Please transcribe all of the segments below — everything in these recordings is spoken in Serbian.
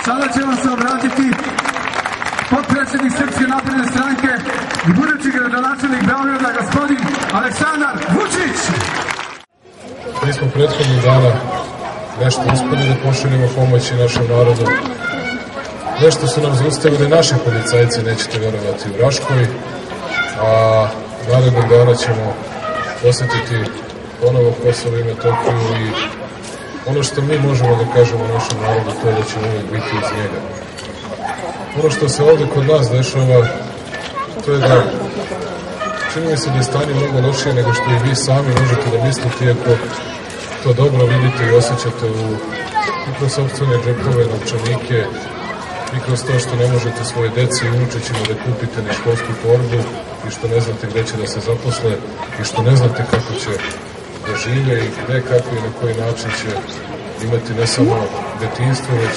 Sada će vam se obratiti potpredsjednik Srpske napredne stranke i budući gradonačelnik Beograda, gospodin Aleksandar Vučić. Mi smo prethodnih dana nešto uspeli da pošaljemo pomoći našem narodu. Nešto su nam zaustavili naši policajci, nećete verovati, u Raškoj, a narednog dana ćemo posetiti ponovo Kosovo i Metohiju i ono što mi možemo da kažemo našem narodu, to je da ćemo uvijek biti iz njega. Ono što se ovde kod nas dešava, to je da čini mi se da je stanje mnogo lošije nego što i vi sami možete da mislite, iako to dobro vidite i osjećate i kroz sopstvene džepove, novčanike, i kroz to što ne možete svoje deci i unučićima da kupite ni školsku torbu i što ne znate gde će da se zaposle i što ne znate kako će da žive i gde, kako i na koji način će imati ne samo detinjstvo, već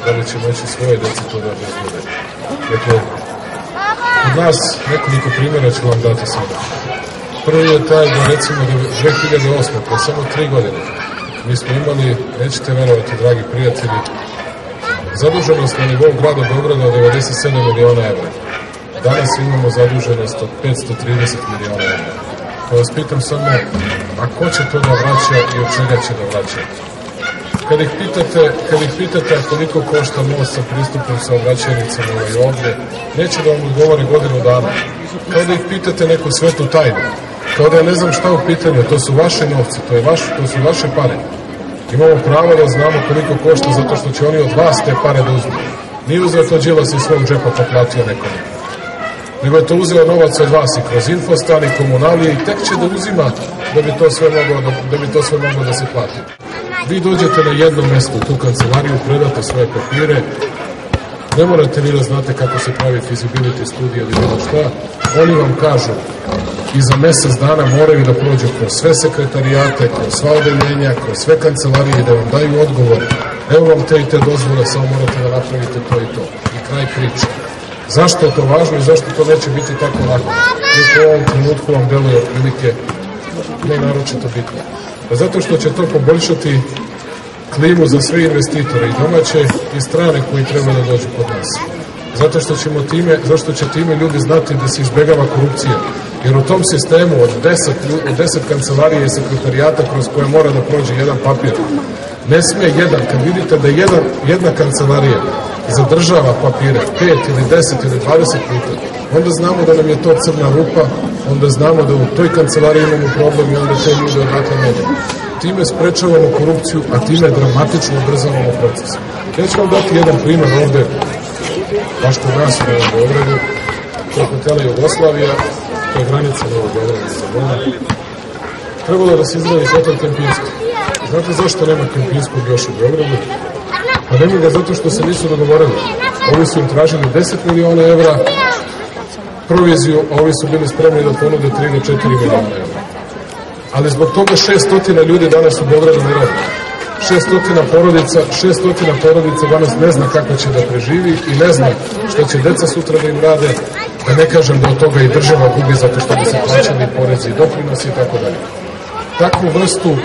da li će moći svoje deci to da obezbede. Dakle, od nas nekoliko primjera ću vam dati sada. Prvi je taj da recimo 2008. pre samo 3 godine mi smo imali, nećete verovati, dragi prijatelji, zaduženost na nivou grada Beograda od 97 miliona evra. Danas imamo zaduženost od 530 miliona evra. Pa vas pitam samo, a ko će to da vraća i od čega će da vraća? Kad ih pitate koliko košta most sa pristupom saobraćajnicama i ovde, neće da vam odgovore godinu dana. Kao da ih pitate neku svetu tajnu. Kao da ja ne znam šta u pitanju, to su vaše novce, to su vaše pare. Imamo pravo da znamo koliko košta zato što će oni od vas te pare da uzmu. Nije uzeo to Đilas iz svog džepa pa platio nekome. Nego je to uzeo novac od vas i kroz infostan i komunalije i tek će da uzima da bi to sve moglo da se plati. Vi dođete na jedno mesto u tu kancelariju, predate svoje papire, ne morate ni da znate kako se pravi feasibility studija ili bilo šta, oni vam kažu i za mesec dana moraju da prođu kroz sve sekretarijate, kroz sva odeljenja, kroz sve kancelarije i da vam daju odgovor. Evo vam te i te dozvole, samo morate da napravite to i to. I kraj priče. Zašto je to važno i zašto to neće biti tako lako? Iako u ovom trenutku vam deluje otprilike ne naročito bitno. Zato što će to poboljšati klimu za sve investitore i domaće i strane koji treba da dođu kod nas. Zašto će time ljudi znati da se izbegava korupcija. Jer u tom sistemu od 10 kancelarije i sekretarijata kroz koje mora da prođe jedan papir, ne sme jedan, kad vidite da jedna kancelarija zadržava papire 5 ili 10 ili 20 puta, onda znamo da nam je to crna rupa, onda znamo da u toj kancelariji imamo problem i onda te ljude odatle menjamo. Time sprečavamo korupciju, a time dramatično ubrzavamo proces. Ja ću vam dati jedan primer ovde, baš kod nas u Novom Beogradu, to je hotela Jugoslavija, to je granica Novog Beograda sa Bona. Trebalo da se izgradi hotel Kempinski. Znate zašto nema Kempinskog još u Beogradu? Pa nema ga zato što se nisu dogovorili. Ovi su im tražili 10 miliona evra proviziju, a ovi su bili spremni da ponude 3 do 4 miliona evra. ali zbog toga 600 ljudi danas u Beogradu ne radi. 600 porodica danas ne zna kako će da preživi i ne zna što će deca sutra da im rade, da ne kažem da od toga i država gubi zato što bi se plaćali porezi i doprinosi i tako dalje. Takvu vrstu,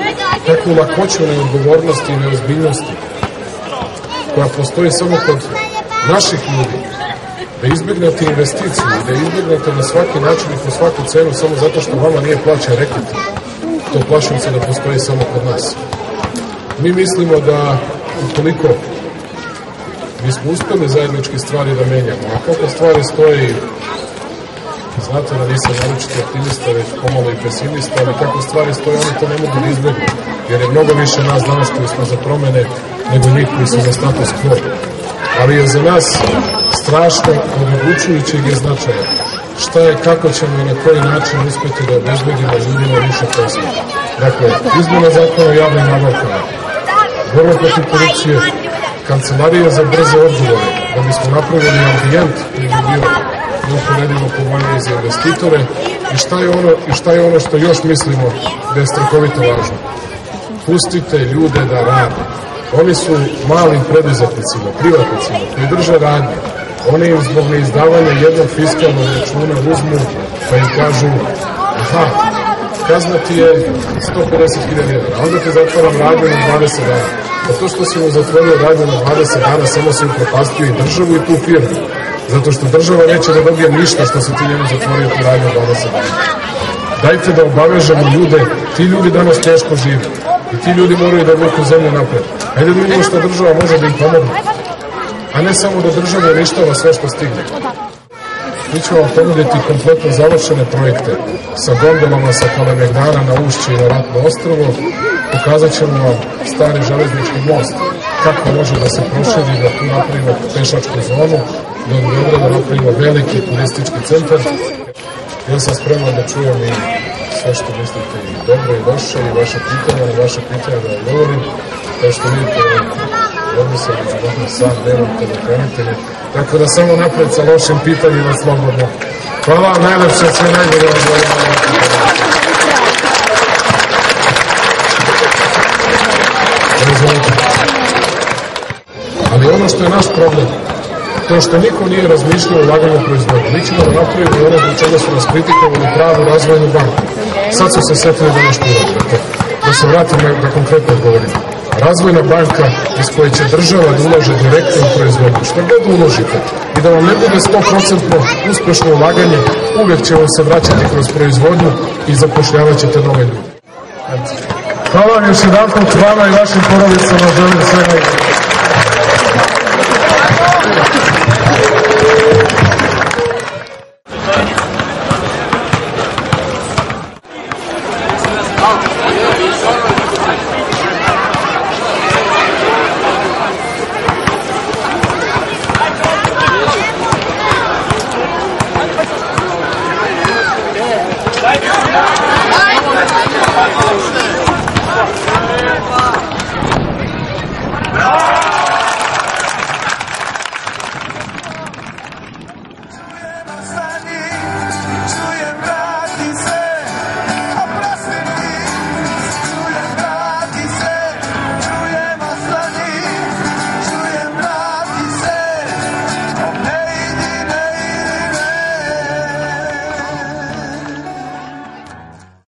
takvu lakoću neodgovornosti i neozbiljnosti koja postoji samo kod naših ljudi, da izbjegnete investiciju, da izbjegnete na svaki način i po svaku cenu samo zato što vama nije plaćan reket, to plašim se da postoji samo kod nas. Mi mislimo da ukoliko bismo uspeli zajednički stvari da menjamo, a kako stvari stoje, znate da nisam naročito optimista, već pomalo i pesimista, ali kako stvari stoje, oni to ne mogu da izbjegnu, jer je mnogo više nas danas koji smo za promene nego njih koji su za status quo. Ali je za nas strašno odlučujućeg je značaja šta je, kako ćemo i na koji način uspjeti da obezbedimo ljudima više posla. Dakle, izmjena zakona o javnim nabavkama, borba protiv korupcije, kancelarija za brze odgovore, da bismo napravili ambijent koji bi bio neuporedivo povoljniji za investitore i šta je ono što još mislimo da je strahovito važno. Pustite ljude da rade. Oni su malim preduzetnicima, privatnicima koji drže radnje. Oni im zbog neizdavanja jednog fiskalnog računa uzmu pa im kažu aha, kazna ti je 150.000 dinara, onda te zatvaram radnje na 20 dana. A to što si mu zatvorio radnje na 20 dana samo si upropastio i državu i tu firmu. Zato što država neće da dobije ništa što se ti njemu zatvorio tu radnju 20 dana. Dajte da obavežemo ljude, ti ljudi danas teško žive i ti ljudi moraju da vuku zemlju napred. Ajde da vidimo što država može da im pomogne, a ne samo da država uništava sve što stigne. Mi ćemo vam ponuditi kompletno završene projekte sa gondolama, sa Kalemegdana na Ušće i na Ratno ostrvo. Pokazat ćemo vam stari železnički most, kako može da se proširi, da tu napravimo pešačku zonu, da od Beograda napravimo veliki turistički centar. Ja sam spreman da čujem i sve što mislite i dobro i loše i vaše pitanja da odgovorim. Kao što vidite, odnosno među vama sam, nemam telefonitere, tako da samo napred sa lošim pitanjima slobodno. Hvala vam najlepše, sve najbolje vam želim. Ali ono što je naš problem, to što niko nije razmišljao o ulaganju u proizvodnju. Mi ćemo da napravimo ono zbog čega su nas kritikovali pravu razvojnu banku. Sad su se setili da nešto uradi. Da se vratim da konkretno odgovorim. Razvojna banka iz koje će država da ulaže direktno u proizvodnju. Što god uložite i da vam ne bude 100% uspešno ulaganje, uvek će vam se vraćati kroz proizvodnju i zapošljavat ćete nove ljude. Hvala vam još jedan put, vama i vašim porodicama želim sve najbolje. Bravo!